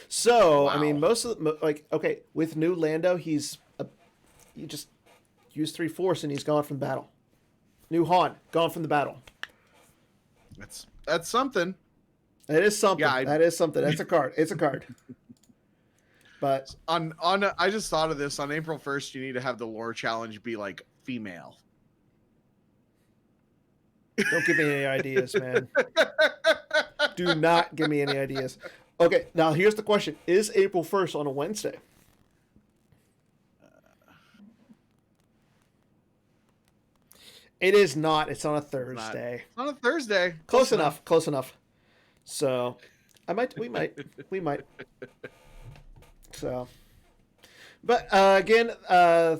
So, wow. I mean, most of the, with new Lando, you just use 3 Force and he's gone from battle. New Han, gone from the battle. That's something. It is something. Yeah, that is something. That's a card. It's a card. But I just thought of this. On April 1st, you need to have the lore challenge be like female. Don't give me any ideas, man. Do not give me any ideas. Okay, now here's the question. Is April 1st on a Wednesday? It is not. It's on a Thursday. It's on a Thursday. Close enough. Close enough. So, we might. So, but again, I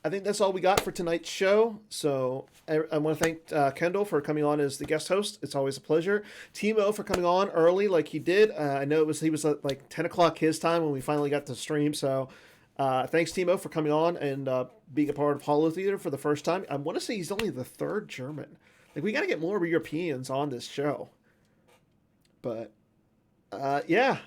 think that's all we got for tonight's show. So I want to thank Kendall for coming on as the guest host. It's always a pleasure. Timo for coming on early like he did. I know he was at like 10 o'clock his time when we finally got to stream. So thanks, Timo, for coming on and being a part of Holotheatre for the first time. I want to say he's only the 3rd German. Like, we got to get more Europeans on this show. But yeah.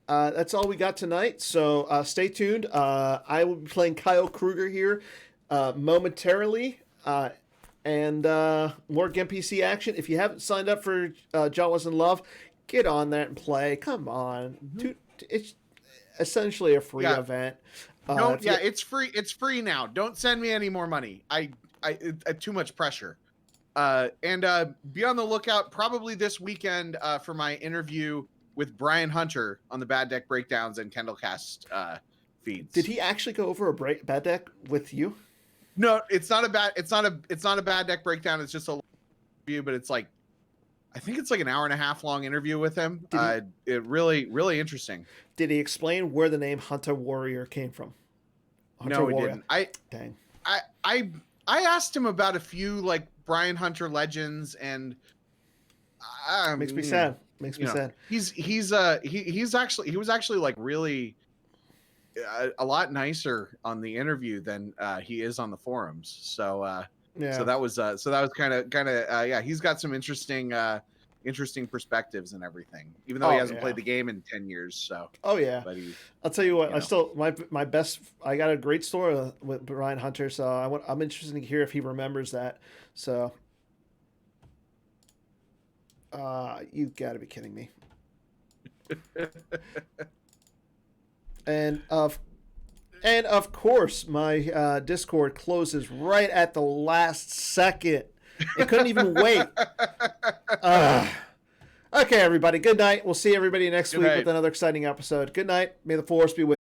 That's all we got tonight, so stay tuned. I will be playing Kyle Kruger here momentarily, and more GimPC action. If you haven't signed up for Jawas in Love, get on that and play. Come on. Mm-hmm. It's essentially a free event. It's free. It's free now. Don't send me any more money. I too much pressure. And be on the lookout probably this weekend for my interview with Brian Hunter on the Bad Deck Breakdowns and Kendall Cast feeds. Did he actually go over a bad deck with you? No, it's not a bad deck breakdown. It's just a review, but it's like, I think it's like an hour and a half long interview with him. It really interesting. Did he explain where the name Hunter Warrior came from? No, he didn't. I asked him about a few like Brian Hunter legends, and makes me sad. Makes me sad. He was actually like really a lot nicer on the interview than he is on the forums. So so that was kind of he's got some interesting perspectives and everything, even though he hasn't played the game in 10 years. So but I'll tell you what, I still my best. I got a great story with Brian Hunter, so I'm interested to hear if he remembers that. So. You've got to be kidding me. And of course, my Discord closes right at the last second. It couldn't even wait. Okay, everybody. Good night. We'll see everybody next week with another exciting episode. Good night. May the force be with you.